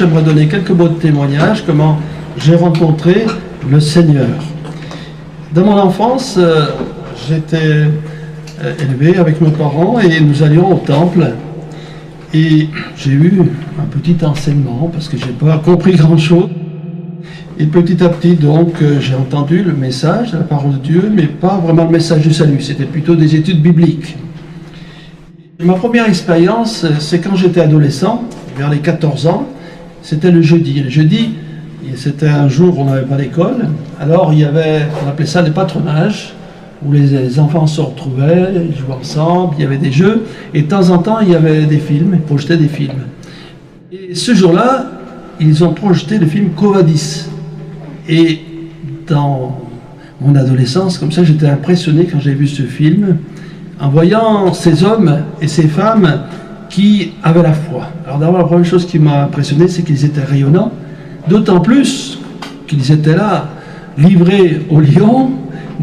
j'aimerais donner quelques mots de témoignage, comment j'ai rencontré le Seigneur. Dans mon enfance, j'étais élevé avec mes parents et nous allions au temple. Et j'ai eu un petit enseignement parce que je n'ai pas compris grand-chose. Et petit à petit, donc, j'ai entendu le message de la parole de Dieu, mais pas vraiment le message du salut. C'était plutôt des études bibliques. Et ma première expérience, c'est quand j'étais adolescent, vers les 14 ans. C'était le jeudi. Le jeudi, c'était un jour où on n'avait pas d'école. Alors, il y avait, on appelait ça les patronages, où les enfants se retrouvaient, ils jouaient ensemble, il y avait des jeux, et de temps en temps, il y avait des films, ils projetaient des films. Et ce jour-là, ils ont projeté le film Quo Vadis. Et dans mon adolescence, comme ça, j'étais impressionné quand j'ai vu ce film, en voyant ces hommes et ces femmes qui avaient la foi. Alors d'abord, la première chose qui m'a impressionné, c'est qu'ils étaient rayonnants, d'autant plus qu'ils étaient là, livrés aux lions,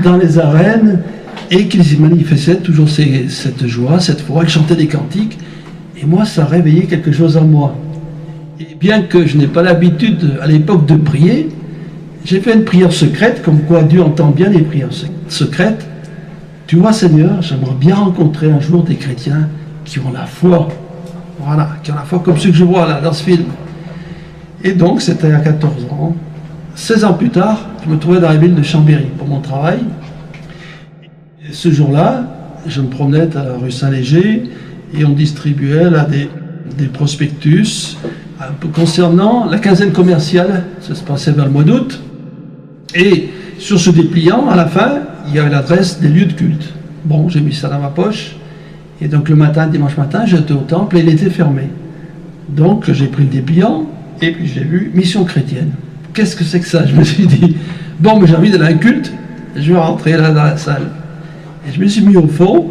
dans les arènes, et qu'ils y manifestaient toujours cette joie, cette foi. Ils chantaient des cantiques, et moi, ça réveillait quelque chose en moi. Et bien que je n'ai pas l'habitude à l'époque de prier, j'ai fait une prière secrète, comme quoi Dieu entend bien les prières secrètes. Tu vois, Seigneur, j'aimerais bien rencontrer un jour des chrétiens qui ont la foi, voilà, qui ont la foi comme ceux que je vois là, dans ce film. Et donc, c'était à 14 ans. 16 ans plus tard, je me trouvais dans la ville de Chambéry pour mon travail. Et ce jour-là, je me promenais à la rue Saint-Léger et on distribuait là des prospectus un peu concernant la quinzaine commerciale. Ça se passait vers le mois d'août. Et sur ce dépliant, à la fin, il y avait l'adresse des lieux de culte. Bon, j'ai mis ça dans ma poche. Et donc le matin, dimanche matin, j'étais au temple et il était fermé. Donc j'ai pris le dépliant et puis j'ai vu Mission chrétienne. Qu'est-ce que c'est que ça? Je me suis dit, bon, mais j'ai envie d'aller à un culte, je vais rentrer là dans la salle. Et je me suis mis au fond,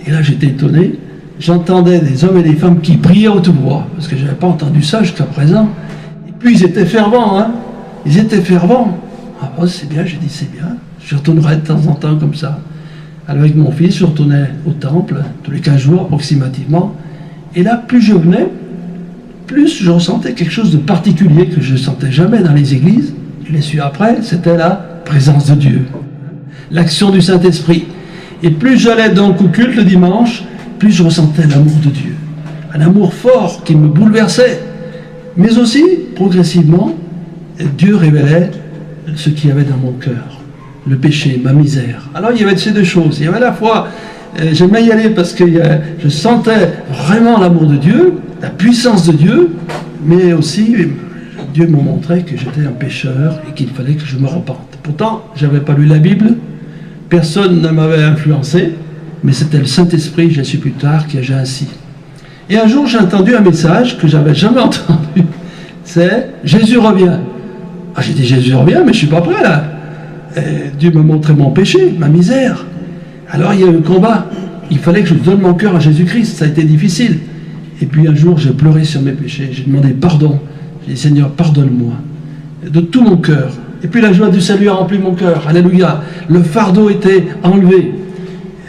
et là j'étais étonné, j'entendais des hommes et des femmes qui priaient à haute voix, parce que je n'avais pas entendu ça jusqu'à présent. Et puis ils étaient fervents, hein, ils étaient fervents. Ah bon, c'est bien, j'ai dit c'est bien, je retournerai de temps en temps comme ça. Alors avec mon fils, je retournais au temple, tous les 15 jours approximativement, et là, plus je venais, plus je ressentais quelque chose de particulier que je ne sentais jamais dans les églises. Je l'ai su après, c'était la présence de Dieu, l'action du Saint-Esprit. Et plus j'allais donc au culte le dimanche, plus je ressentais l'amour de Dieu. Un amour fort qui me bouleversait. Mais aussi, progressivement, Dieu révélait ce qu'il y avait dans mon cœur, le péché, ma misère. Alors il y avait ces deux choses. Il y avait à la fois, j'aimais y aller parce que je sentais vraiment l'amour de Dieu, la puissance de Dieu, mais aussi Dieu me montrait que j'étais un pécheur et qu'il fallait que je me repente. Pourtant, je n'avais pas lu la Bible, personne ne m'avait influencé, mais c'était le Saint-Esprit, j'ai su plus tard, qui agit ainsi. Et un jour, j'ai entendu un message que je n'avais jamais entendu, c'est « Jésus revient ». Ah, j'ai dit « Jésus revient, mais je ne suis pas prêt là ». Dieu me montrait mon péché, ma misère. Alors il y a eu un combat, il fallait que je donne mon cœur à Jésus-Christ, ça a été difficile. Et puis un jour, j'ai pleuré sur mes péchés, j'ai demandé pardon. J'ai dit, Seigneur, pardonne-moi, de tout mon cœur. Et puis la joie du salut a rempli mon cœur, alléluia. Le fardeau était enlevé.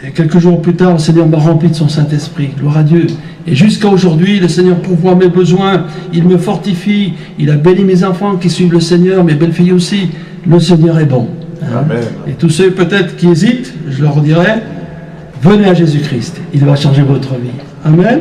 Et quelques jours plus tard, le Seigneur m'a rempli de son Saint-Esprit, gloire à Dieu. Et jusqu'à aujourd'hui, le Seigneur pourvoit mes besoins, il me fortifie, il a béni mes enfants qui suivent le Seigneur, mes belles-filles aussi. Le Seigneur est bon. Hein? Amen. Et tous ceux peut-être qui hésitent, je leur dirai, venez à Jésus-Christ, il va changer votre vie. Amen.